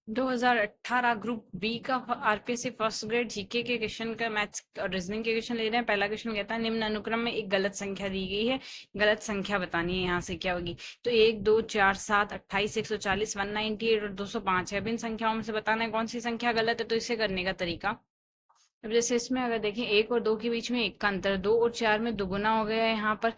2018 group B का RPSC first grade GK के question का मैथ्स और रीजनिंग के क्वेश्चन ले रहे हैं। पहला क्वेश्चन कहता है निम्न अनुक्रम में एक गलत संख्या दी गई है, गलत संख्या बतानी है। यहाँ से क्या होगी? तो 1 2 4 7 28 140 198 और 205 है। अब इन संख्याओं में से बताना है कौन सी संख्या गलत है। तो इसे करने का तरीका, अब जैसे इसमें अगर देखें 1 और 2 के बीच में 1 का अंतर, 2 और 4 में दुगुना हो गया है, यहाँ पर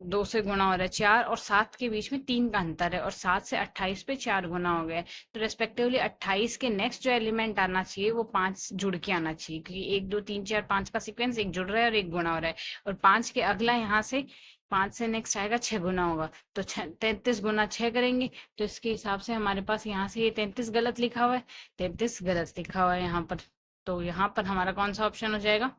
2 से गुणा हो रहा है। 4 और 7 के बीच में 3 का अंतर है और 7 से 28 पे 4 गुना हो गया है। तो रेस्पेक्टिवली 28 के नेक्स्ट जो एलिमेंट आना चाहिए वो 5 जुड़ के आना चाहिए, क्योंकि 1 2 3 4 5 का सीक्वेंस, एक जुड़ रहा है और एक गुणा हो रहा है। और 5 के अगला यहाँ से 5 से नेक्स्ट आएगा 6 गुना होगा, तो 33 गुना 6 करेंगे। तो इसके हिसाब से हमारे पास यहाँ से ये 33 गलत लिखा हुआ है, 33 गलत लिखा हुआ है यहाँ पर। तो यहाँ पर हमारा कौन सा ऑप्शन हो जाएगा?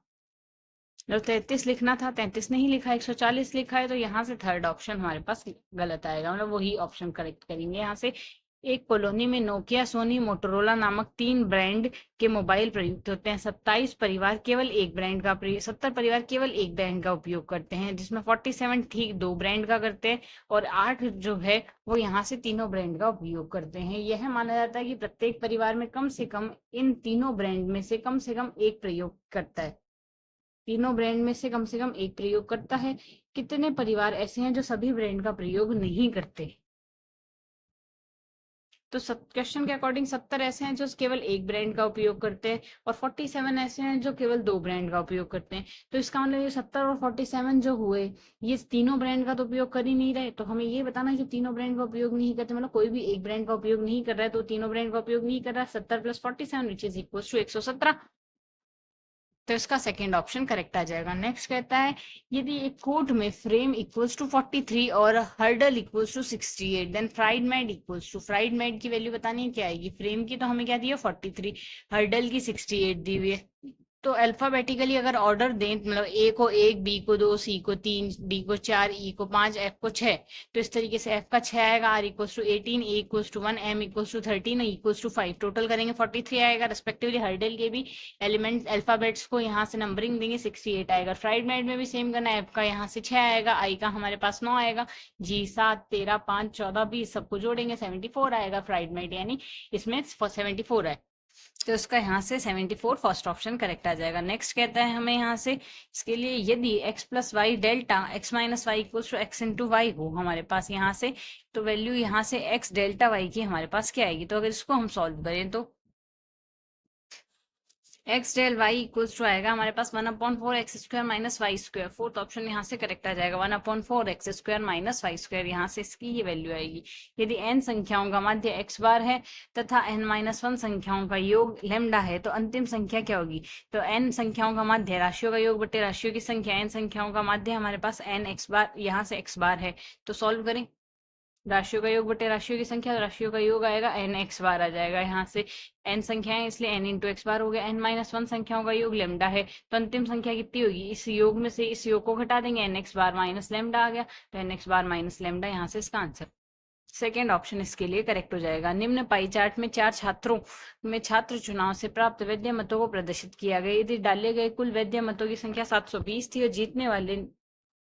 जब 33 लिखना था 33 नहीं लिखा, 140 लिखा है, तो यहाँ से थर्ड ऑप्शन हमारे पास गलत आएगा, मतलब वही ऑप्शन करेक्ट करेंगे यहाँ से। एक कॉलोनी में नोकिया, सोनी, मोटोरोला नामक 3 ब्रांड के मोबाइल प्रयुक्त होते हैं। 27 परिवार केवल एक ब्रांड का 70 परिवार केवल एक ब्रांड का उपयोग करते हैं, जिसमें 47 ठीक 2 ब्रांड का करते हैं और 8 जो है वो यहाँ से तीनों ब्रांड का उपयोग करते हैं। यह माना जाता है कि प्रत्येक परिवार में कम से कम इन तीनों ब्रांड में से कम एक प्रयोग करता है, तीनों ब्रांड में से कम एक प्रयोग करता है। कितने परिवार ऐसे हैं जो सभी ब्रांड का प्रयोग नहीं करते? तो क्वेश्चन के अकॉर्डिंग 70 ऐसे हैं जो केवल एक ब्रांड का उपयोग करते हैं और 47 ऐसे हैं जो केवल 2 ब्रांड का उपयोग करते हैं। तो इसका मतलब ये 70 और 47 जो हुए, ये तीनों ब्रांड का तो उपयोग कर ही नहीं रहे। तो हमें ये बताना है जो तीनों ब्रांड का उपयोग नहीं करते, मतलब कोई भी एक ब्रांड का उपयोग नहीं कर रहा है, तो तीनों ब्रांड का उपयोग नहीं कर रहा है। 70 + 47 विच इज इक्वल टू 117। तो इसका सेकेंड ऑप्शन करेक्ट आ जाएगा। नेक्स्ट कहता है यदि एक कोट में फ्रेम इक्वल्स टू 43 और hurdle equals to 68, then fried mat equals to, fried mat की वैल्यू बतानी है क्या आएगी? फ्रेम की तो हमें क्या दी है 43, हर्डल की 68 दी हुई है। तो अल्फाबेटिकली अगर ऑर्डर दें, मतलब ए को 1, बी को 2, सी को 3, डी को 4, ई को 5, एफ को 6, तो इस तरीके से एफ का 6 आएगा, R equals to 18, A equals to 1, M equals to 13, equals to 5। Total करेंगे 43 आएगा। रेस्पेक्टिवली हर्डल के भी एलिमेंट्स अल्फाबेट्स को यहाँ से नंबरिंग देंगे, 68 आएगा। फ्राइड नाइट में भी सेम करना है, एफ का यहाँ से 6 आएगा, आई का हमारे पास 9 आएगा, जी 7 13 5 14 20 सबको जोड़ेंगे 74 आएगा फ्राइड नाइट, यानी इसमें 74 है। तो इसका यहाँ से 74 फर्स्ट ऑप्शन करेक्ट आ जाएगा। नेक्स्ट कहता है हमें यहाँ से इसके लिए यदि x + y delta x - y equals to x × y हो हमारे पास यहाँ से, तो वैल्यू यहाँ से x डेल्टा y की हमारे पास क्या आएगी? तो अगर इसको हम सॉल्व करें तो x del y equals to आएगा हमारे पास 1/4 x² - y²। फोर्थ ऑप्शन यहाँ से करेक्ट आ जाएगा, 1/4 x² - y²। यहाँ से इसकी ये वैल्यू आएगी। यदि n संख्याओं का माध्य x बार है तथा n-1 संख्याओं का योग लेमडा है, तो अंतिम संख्या क्या होगी? तो n संख्याओं का माध्य राशियों का योग बटे राशियों की संख्या, n संख्याओं का माध्य हमारे पास n x बार, यहाँ से x बार है। तो सॉल्व करें, राशियों का योग बटे राशियों की संख्या, राशियों का योग आएगा n x बार आ जाएगा। यहाँ से n संख्याएं इसलिए n × x बार हो गया। n-1 संख्याओं का योग लेमडा है, तो अंतिम संख्या कितनी होगी? इस योग में से इस योग को घटा देंगे, n x बार माइनस लेमडा आ गया, तो n x बार माइनस लेमडा यहाँ से इसका आंसर। सेकेंड ऑप्शन इसके लिए करेक्ट हो जाएगा। निम्न पाई चार्ट में 4 छात्रों में छात्र चुनाव से प्राप्त वैद्य मतों को प्रदर्शित किया गया। यदि डाले गए कुल वैद्य मतों की संख्या 720 थी और जीतने वाले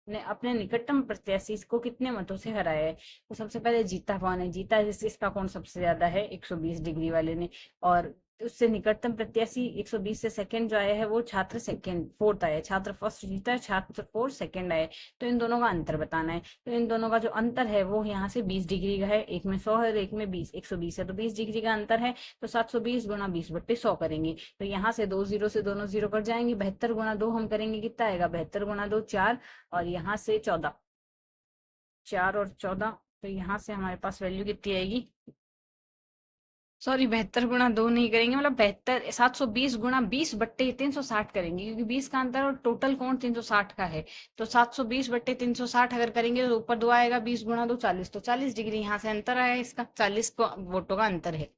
ने अपने निकटतम प्रत्याशी को कितने मतों से हराया है? तो सबसे पहले जीता कौन है? जीता इसका कौन सबसे ज्यादा है? 120 डिग्री वाले ने। और उससे निकटतम प्रत्याशी 120 से सेकंड जो आया है वो छात्र सेकंड फोर्थ आया, छात्र फर्स्ट जीता है, छात्र फोर्थ सेकंड आया। तो इन दोनों का अंतर बताना है। तो इन दोनों का जो अंतर है वो यहाँ से 20 डिग्री का है, एक में 100 है और एक में 120 है, तो 20 डिग्री का अंतर है। तो 720 × 20/100 करेंगे, तो यहाँ से 2 0 से दोनों 0 कट जाएंगे। 72 × 2 हम करेंगे, कितना आएगा? 72 × 2 4 और यहाँ से 14, 4 और 14, तो यहाँ से हमारे पास वैल्यू कितनी आएगी? सॉरी, 72 × 2 नहीं करेंगे, मतलब 720 × 20/360 करेंगे, क्योंकि 20 का अंतर और टोटल कोण 360 का है। तो 720/360 अगर करेंगे तो ऊपर 2 आएगा, 20 × 2 40, तो 40 डिग्री यहाँ से अंतर आया, इसका 40 वोटों का अंतर है।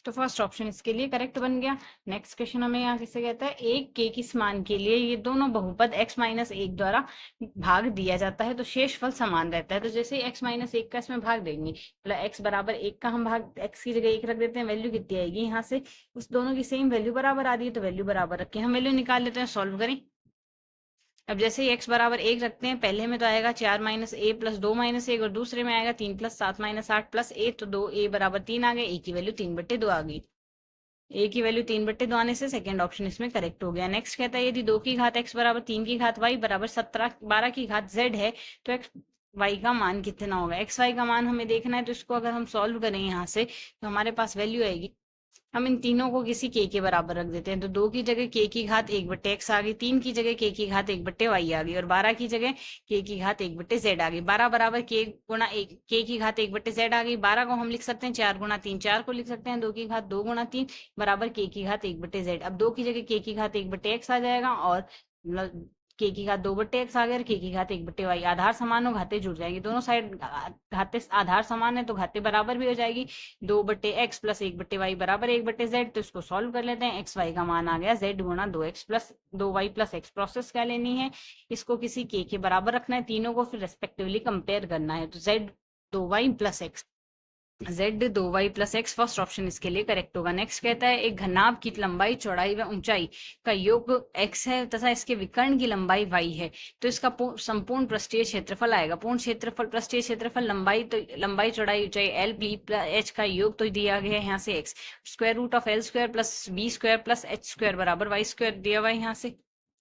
तो फर्स्ट ऑप्शन इसके लिए करेक्ट बन गया। नेक्स्ट क्वेश्चन हमें यहाँ किससे कहता है, एक के किस मान के लिए ये दोनों बहुपद x - 1 द्वारा भाग दिया जाता है तो शेष फल समान रहता है। तो जैसे ही x - 1 का इसमें भाग देंगे, मतलब x = 1 का हम भाग x की जगह 1 रख देते हैं, वैल्यू कितनी आएगी? यहाँ से उस दोनों की सेम वैल्यू बराबर आ रही है, तो वैल्यू बराबर रख के हम वैल्यू निकाल लेते हैं। सॉल्व करें, अब जैसे ही x बराबर 1 रखते हैं, पहले में तो आएगा 4 माइनस ए प्लस 2 माइनस 1 और दूसरे में आएगा 3 प्लस 7 माइनस 8 प्लस ए, तो 2a बराबर 3 आ गए, ए की वैल्यू 3/2 आ गई। ए की वैल्यू 3/2 आने से सेकंड ऑप्शन इसमें करेक्ट हो गया। नेक्स्ट कहता है यदि 2 की घात x बराबर 3 की घात y बराबर 12 की घात z है तो x y का मान कितना होगा। एक्स वाई का मान हमें देखना है, तो इसको अगर हम सॉल्व करें यहाँ से तो हमारे पास वैल्यू आएगी, हम इन तीनों को किसी के बराबर रख देते हैं, तो 2 की जगह k की घात 1/x आ गई, 3 की जगह k की घात 1/y आ गई और 12 की जगह k की घात 1/z आ गई। 12 बराबर k गुणा k की घात 1/z आ गई। 12 को हम लिख सकते हैं 4 गुणा 3, 4 को लिख सकते हैं 2 की घात 2 गुणा 3 बराबर k की घात 1/z। अब 2 की जगह k की घात 1/x आ जाएगा और k की घात 2/x आ गया और k की घात 1/y। आधार समान हो घाते जुड़ जाएंगी, दोनों साइड घाते आधार समान है तो घाते बराबर भी हो जाएगी। 2/x प्लस 1/y बराबर 1/z, तो इसको सॉल्व कर लेते हैं। एक्स वाई का मान आ गया z गुणा 2x plus 2y plus x। Process क्या लेनी है, इसको किसी k के बराबर रखना है, तीनों को फिर रेस्पेक्टिवली कंपेयर करना है, तो z 2y plus x, z 2y plus x first option इसके लिए करेक्ट होगा। नेक्स्ट कहता है एक घनाभ की लंबाई चौड़ाई व ऊंचाई का योग x है तथा इसके विकर्ण की लंबाई y है, तो इसका संपूर्ण पृष्ठीय क्षेत्रफल आएगा। पूर्ण क्षेत्रफल पृष्ठीय क्षेत्रफल लंबाई चौड़ाई ऊंचाई l b h का योग तो दिया गया है यहाँ से x, square root of l square plus b square plus h square बराबर y स्क्वायर दिया हुआ है यहाँ से,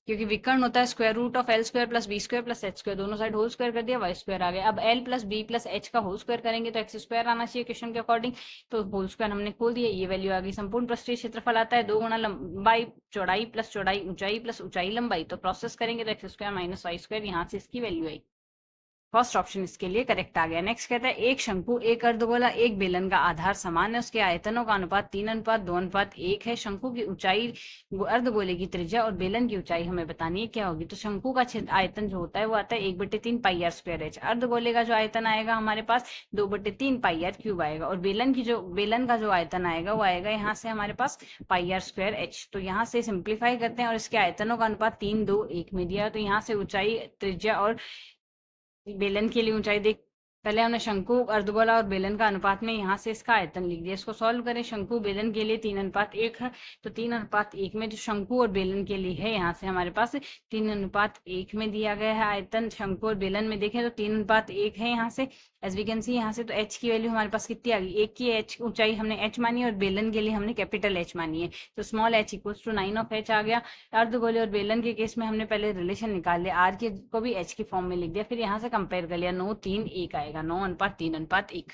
क्योंकि विकर्ण होता है square root of L square plus B square plus H square, दोनों साइड होल स्क्वायर कर दिया, वाई स्क्वायर आ गया। अब L plus B plus H का होल स्क्वायर करेंगे तो एक्स स्क्वायर आना चाहिए क्वेश्चन के अकॉर्डिंग, तो होल स्क्वायर हमने खोल दिया, ये वैल्यू आ गई। संपूर्ण पृष्ठीय क्षेत्रफल आता है 2 गुणा लंबाई चौड़ाई प्लस चौड़ाई ऊंचाई प्लस ऊंचाई लंबाई, तो प्रोसेस करेंगे तो X square minus Y square, यहाँ से इसकी वैल्यू आई। फर्स्ट ऑप्शन इसके लिए करेक्ट आ गया। नेक्स्ट कहता है एक शंकु, एक अर्धगोला, एक बेलन का आधार समान है, उसके आयतनों का अनुपात 3:2:1 है। शंकु की ऊंचाई, अर्धगोले की त्रिज्या और बेलन की ऊंचाई हमें बतानी है क्या होगी। तो शंकु का आयतन जो होता है वो आता है 1/3 पाई आर स्क्वायर एच। अर्धगोले का जो आयतन आएगा हमारे पास 2/3 पाई आर क्यूब आएगा और बेलन का जो आयतन आएगा वो आएगा यहाँ से हमारे पास पाई आर स्क्वायर एच। तो यहाँ से सिंप्लीफाई करते हैं और इसके आयतनों का अनुपात 3:2:1 में दिया, तो यहाँ से ऊंचाई, त्रिज्या और बेलन के लिए ऊंचाई देख, पहले हमने शंकु, अर्धगोला और बेलन का अनुपात में यहाँ से इसका आयतन लिख दिया। इसको सॉल्व करें, शंकु बेलन के लिए 3:1 है, तो 3:1 में जो शंकु और बेलन के लिए है यहाँ से हमारे पास 3:1 में दिया गया है आयतन। शंकु और बेलन में देखें तो 3:1 है यहाँ से, एज वी कैन सी यहाँ से। तो एच की वैल्यू हमारे पास कितनी आ गई, एक की एच ऊंचाई हमने एच मानी और बेलन के लिए हमने कैपिटल एच मानी है, तो small H equals to 9 of H आ गया। अर्धगोले और बेलन के केस में हमने पहले रिलेशन निकाल लिया, आर के को भी एच की फॉर्म में लिख दिया, फिर यहाँ से कंपेयर कर लिया, 9:3:1 आएगा, 9:3:1।